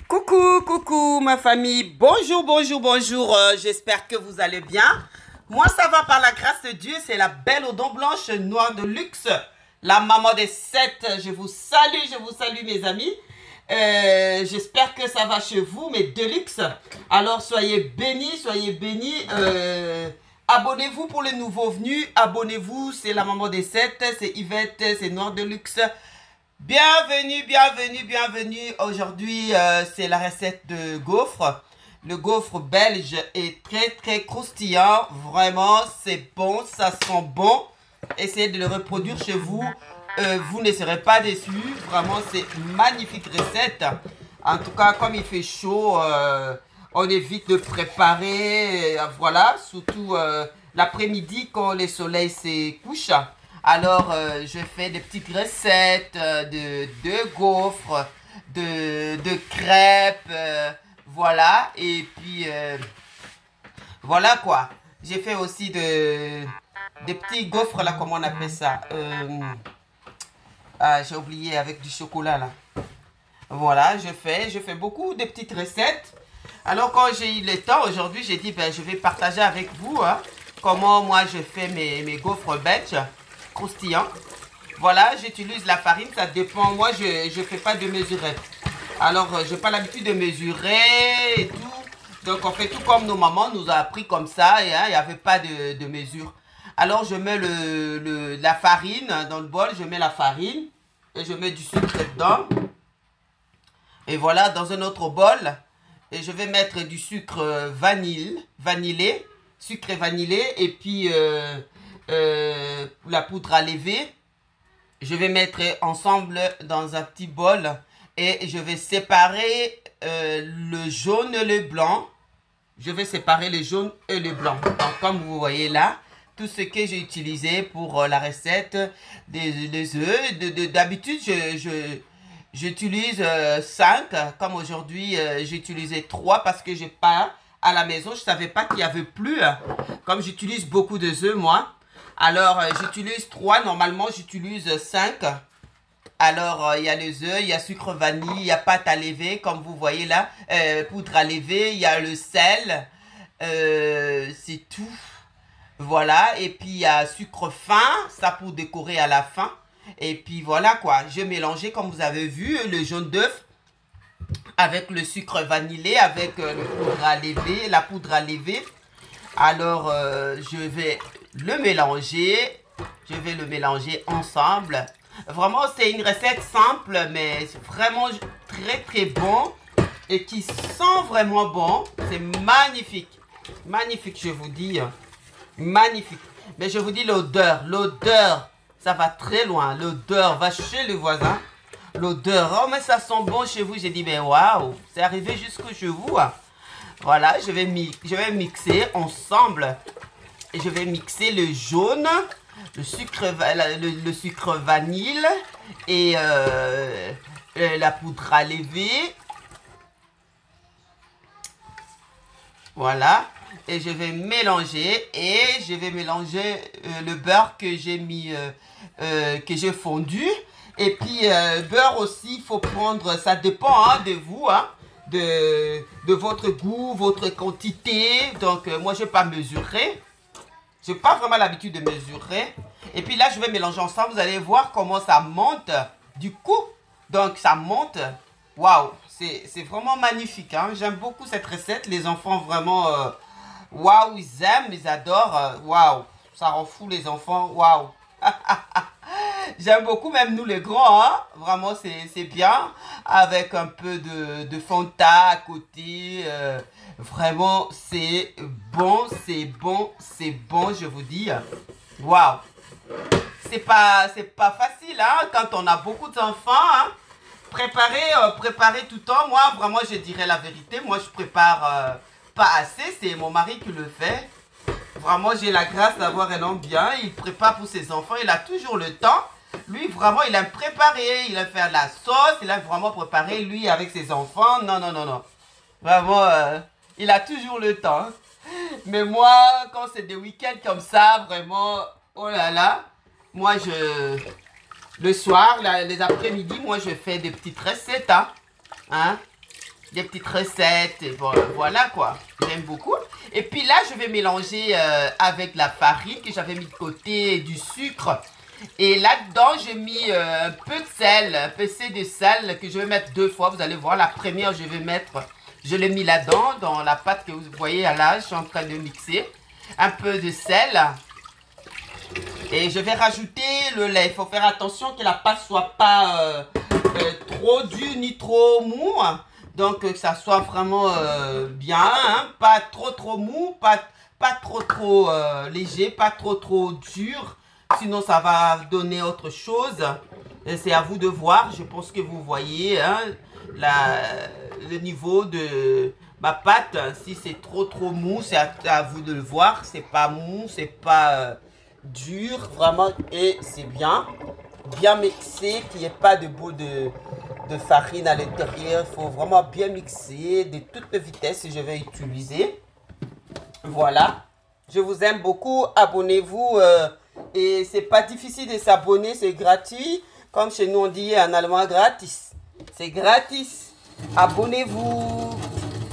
Coucou, coucou ma famille, bonjour, bonjour, bonjour, j'espère que vous allez bien. Moi ça va par la grâce de Dieu, c'est la belle aux dents blanches, noire de luxe, la maman des 7. Je vous salue mes amis. J'espère que ça va chez vous, mes Deluxe. Alors soyez bénis, soyez bénis. Abonnez-vous pour les nouveaux venus, abonnez-vous, c'est la maman des 7, c'est Yvette, c'est Noire de Luxe. Bienvenue, bienvenue, bienvenue. Aujourd'hui, c'est la recette de gaufres. Le gaufre belge est très, très croustillant. Vraiment, c'est bon, ça sent bon. Essayez de le reproduire chez vous. Vous ne serez pas déçus. Vraiment, c'est une magnifique recette. En tout cas, comme il fait chaud, on évite de préparer. Voilà, surtout l'après-midi quand le soleil se couche. Alors, je fais des petites recettes de gaufres, de crêpes, voilà. Et puis, voilà quoi. J'ai fait aussi des petits gaufres là, comment on appelle ça? J'ai oublié, avec du chocolat là. Voilà, je fais beaucoup de petites recettes. Alors, quand j'ai eu le temps aujourd'hui, j'ai dit, ben, je vais partager avec vous hein, comment moi je fais mes gaufres belges croustillant. Voilà, j'utilise la farine, ça dépend. Moi, je ne fais pas de mesurette. Alors, je n'ai pas l'habitude de mesurer et tout. Donc, on fait tout comme nos mamans nous a appris comme ça. Et hein, il n'y avait pas de mesure. Alors, je mets la farine dans le bol. Je mets la farine et je mets du sucre dedans. Et voilà, dans un autre bol. Et je vais mettre du sucre vanillé. Sucre vanillé. Et puis... la poudre à lever, je vais mettre ensemble dans un petit bol et je vais séparer le jaune et le blanc. Je vais séparer le jaune et le blanc. Donc, comme vous voyez là, tout ce que j'ai utilisé pour la recette des œufs. D'habitude, j'utilise 5. Comme aujourd'hui, j'ai utilisé 3 parce que j'ai pas à la maison. Je savais pas qu'il y avait plus. Comme j'utilise beaucoup de œufs, moi. Alors, j'utilise 3. Normalement, j'utilise 5. Alors, il y a les œufs, il y a sucre vanille, il y a pâte à lever, comme vous voyez là. Poudre à lever, il y a le sel. C'est tout. Voilà. Et puis, il y a sucre fin, ça pour décorer à la fin. Et puis, voilà quoi. Je mélangeais, comme vous avez vu, le jaune d'œuf avec le sucre vanillé, avec la poudre à lever. Alors, je vais le mélanger. Je vais le mélanger ensemble. Vraiment, c'est une recette simple, mais vraiment très, très bon. Et qui sent vraiment bon. C'est magnifique. Magnifique, je vous dis. Magnifique. Mais je vous dis l'odeur. L'odeur, ça va très loin. L'odeur va chez le voisin. L'odeur. Oh, mais ça sent bon chez vous. J'ai dit, mais waouh, c'est arrivé jusque chez vous. Voilà, je vais mixer ensemble. Et je vais mixer le jaune, le sucre vanille et la poudre à lever. Voilà. Et je vais mélanger le beurre que j'ai mis, que j'ai fondu. Et puis, beurre aussi, il faut prendre, ça dépend hein, de vous, hein. De votre goût, votre quantité. Donc, moi, je ne vais pas mesurer. Je n'ai pas vraiment l'habitude de mesurer. Et puis là, je vais mélanger ensemble. Vous allez voir comment ça monte. Du coup, donc, ça monte. Waouh, c'est vraiment magnifique. Hein? J'aime beaucoup cette recette. Les enfants, vraiment, waouh, ils aiment, ils adorent. Waouh, ça rend fou les enfants. Waouh. J'aime beaucoup, même nous les grands, hein? Vraiment c'est bien, avec un peu de Fanta à côté, vraiment c'est bon, c'est bon, c'est bon, je vous dis, waouh, c'est pas facile, hein, quand on a beaucoup d'enfants, hein? Préparer tout le temps, moi vraiment je dirais la vérité, moi je prépare pas assez, c'est mon mari qui le fait. Vraiment, j'ai la grâce d'avoir un homme bien. Il prépare pour ses enfants. Il a toujours le temps. Lui, vraiment, il aime préparer. Il aime faire de la sauce. Il aime vraiment préparer, lui, avec ses enfants. Non, non, non, non. Vraiment, il a toujours le temps. Mais moi, quand c'est des week-ends comme ça, vraiment, oh là là. Moi, le soir, les après-midi, moi, je fais des petites recettes. Hein. des petites recettes. Et bon, voilà quoi. J'aime beaucoup. Et puis là, je vais mélanger avec la farine que j'avais mis de côté, du sucre. Et là-dedans, j'ai mis un peu de sel, un PC de sel que je vais mettre 2 fois. Vous allez voir, la première, je l'ai mis là-dedans, dans la pâte que vous voyez là, je suis en train de mixer. Un peu de sel. Et je vais rajouter le lait. Il faut faire attention que la pâte soit pas trop dure ni trop mou. Donc que ça soit vraiment bien. Hein? Pas trop mou, pas trop léger, pas trop dur. Sinon, ça va donner autre chose. C'est à vous de voir. Je pense que vous voyez hein, le niveau de ma pâte. Si c'est trop mou, c'est à vous de le voir. C'est pas mou, c'est pas dur. Vraiment, et c'est bien. Bien mixé, qu'il n'y ait pas de bout de farine à l'intérieur. Il faut vraiment bien mixer de toute vitesse que je vais utiliser. Voilà. Je vous aime beaucoup. Abonnez-vous. Et c'est pas difficile de s'abonner, c'est gratuit. Comme chez nous on dit en allemand, gratis. C'est gratis. Abonnez-vous,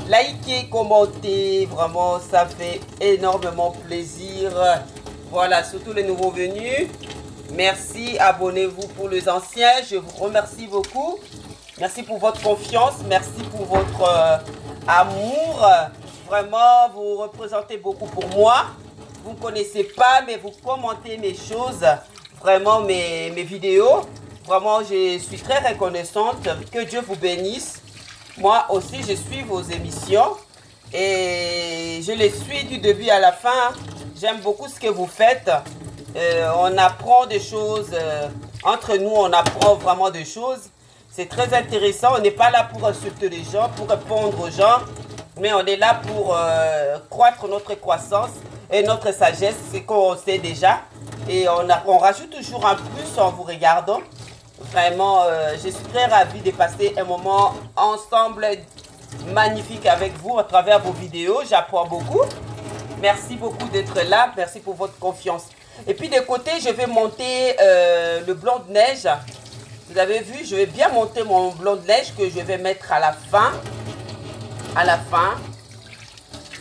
likez, commentez. Vraiment, ça fait énormément plaisir. Voilà, surtout les nouveaux venus. Merci, abonnez-vous pour les anciens. Je vous remercie beaucoup. Merci pour votre confiance. Merci pour votre amour. Vraiment, vous représentez beaucoup pour moi. Vous ne connaissez pas, mais vous commentez mes choses, vraiment mes vidéos. Vraiment, je suis très reconnaissante. Que Dieu vous bénisse. Moi aussi, je suis vos émissions et je les suis du début à la fin. J'aime beaucoup ce que vous faites. On apprend des choses. Entre nous, on apprend vraiment des choses. C'est très intéressant. On n'est pas là pour insulter les gens, pour répondre aux gens. Mais on est là pour croître notre croissance. Et notre sagesse, c'est qu'on sait déjà. Et on rajoute toujours un plus en vous regardant. Vraiment, je suis très ravie de passer un moment ensemble magnifique avec vous à travers vos vidéos. J'apprends beaucoup. Merci beaucoup d'être là. Merci pour votre confiance. Et puis de côté, je vais monter le blanc de neige. Vous avez vu, je vais bien monter mon blanc de neige que je vais mettre à la fin. À la fin.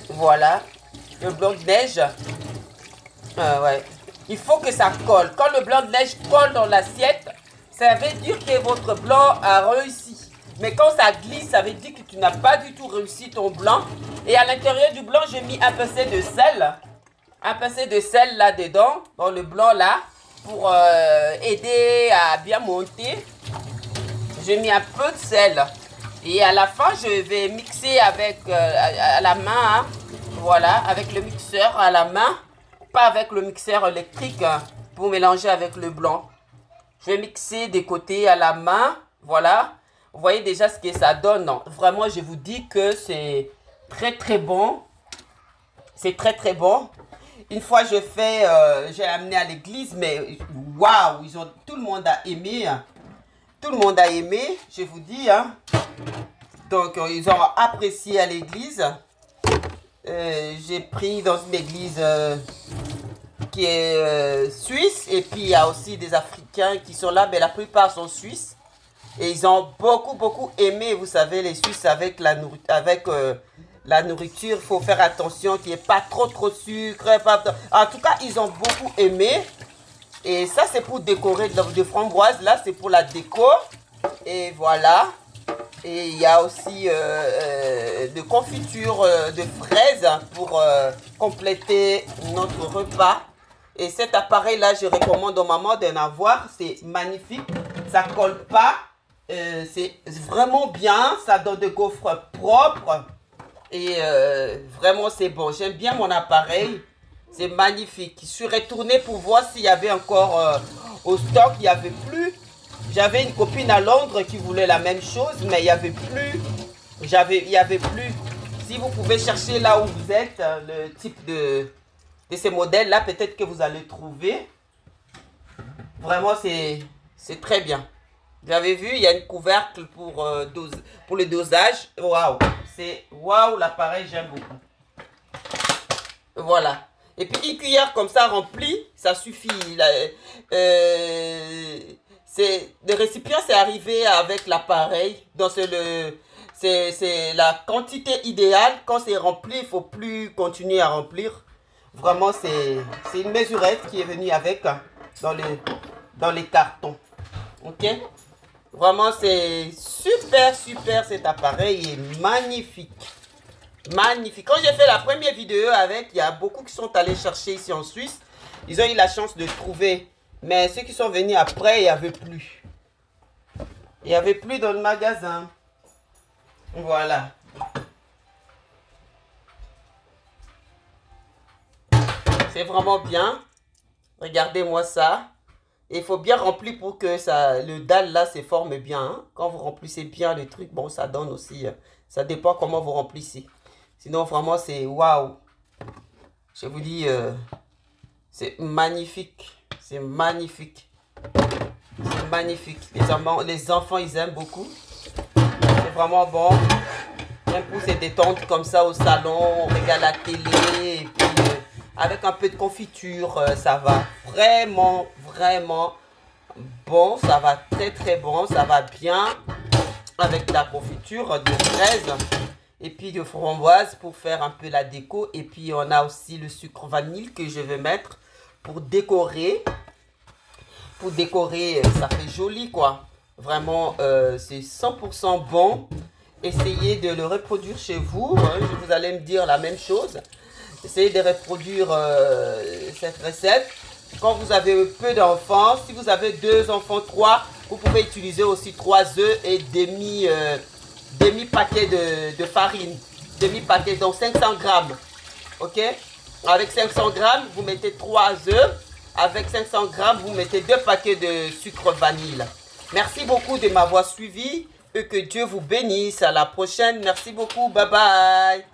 Voilà. Le blanc de neige, ouais. Il faut que ça colle. Quand le blanc de neige colle dans l'assiette, ça veut dire que votre blanc a réussi. Mais quand ça glisse, ça veut dire que tu n'as pas du tout réussi ton blanc. Et à l'intérieur du blanc, j'ai mis un peu de sel. Un peu de sel là-dedans, dans le blanc là, pour aider à bien monter. J'ai mis un peu de sel. Et à la fin, je vais mixer avec à la main. Hein. Voilà, avec le mixeur à la main, pas avec le mixeur électrique hein, pour mélanger avec le blanc. Je vais mixer des côtés à la main, voilà. Vous voyez déjà ce que ça donne. Non, vraiment, je vous dis que c'est très bon. C'est très bon. Une fois, j'ai amené à l'église, mais waouh, tout le monde a aimé. Hein. Tout le monde a aimé, je vous dis. Hein. Donc, ils ont apprécié à l'église. J'ai pris dans une église qui est suisse et puis il y a aussi des Africains qui sont là, mais la plupart sont suisses et ils ont beaucoup aimé. Vous savez, les Suisses avec la nourriture, il faut faire attention qu'il n'y ait pas trop sucre. En tout cas, ils ont beaucoup aimé. Et ça, c'est pour décorer de framboises. Là, c'est pour la déco. Et voilà. Et il y a aussi de confiture de fraises pour compléter notre repas. Et cet appareil-là, je recommande aux mamans d'en avoir. C'est magnifique. Ça ne colle pas. C'est vraiment bien. Ça donne des gaufres propres. Et vraiment, c'est bon. J'aime bien mon appareil. C'est magnifique. Je suis retournée pour voir s'il y avait encore au stock. Il n'y avait plus. J'avais une copine à Londres qui voulait la même chose, mais il n'y avait plus. Il n'y avait plus. Si vous pouvez chercher là où vous êtes, le type de ces modèles-là, peut-être que vous allez trouver. Vraiment, c'est très bien. Vous avez vu, il y a une couvercle pour le dosage. Waouh! C'est waouh, l'appareil, j'aime beaucoup. Voilà. Et puis une cuillère comme ça remplie, ça suffit. le récipient, c'est arrivé avec l'appareil. Donc, c'est la quantité idéale. Quand c'est rempli, il ne faut plus continuer à remplir. Vraiment, c'est une mesurette qui est venue avec dans les cartons. Ok? Vraiment, c'est super, super cet appareil. Il est magnifique. Magnifique. Quand j'ai fait la première vidéo avec, il y a beaucoup qui sont allés chercher ici en Suisse. Ils ont eu la chance de trouver. Mais ceux qui sont venus après, il n'y avait plus. Il n'y avait plus dans le magasin. Voilà. C'est vraiment bien. Regardez-moi ça. Il faut bien remplir pour que ça, le dalle là se forme bien. Hein. Quand vous remplissez bien le truc, bon, ça donne aussi. Ça dépend comment vous remplissez. Sinon, vraiment, c'est waouh. Je vous dis, c'est magnifique. C'est magnifique. C'est magnifique. Les enfants, ils aiment beaucoup. C'est vraiment bon. Même pour se détendre comme ça au salon, on regarde la télé. Et puis, avec un peu de confiture, ça va vraiment, vraiment bon. Ça va très, très bon. Ça va bien avec la confiture de fraise. Et puis de framboise pour faire un peu la déco. Et puis on a aussi le sucre vanille que je vais mettre pour décorer. Pour décorer, ça fait joli quoi. Vraiment, c'est 100% bon. Essayez de le reproduire chez vous. Hein. Vous allez me dire la même chose. Essayez de reproduire cette recette. Quand vous avez peu d'enfants, si vous avez 2 enfants, 3, vous pouvez utiliser aussi 3 œufs et demi paquet de farine, demi paquet, donc 500 grammes, ok. Avec 500 grammes, vous mettez 3 œufs, avec 500 grammes, vous mettez 2 paquets de sucre vanille. Merci beaucoup de m'avoir suivi et que Dieu vous bénisse. À la prochaine, merci beaucoup, bye bye.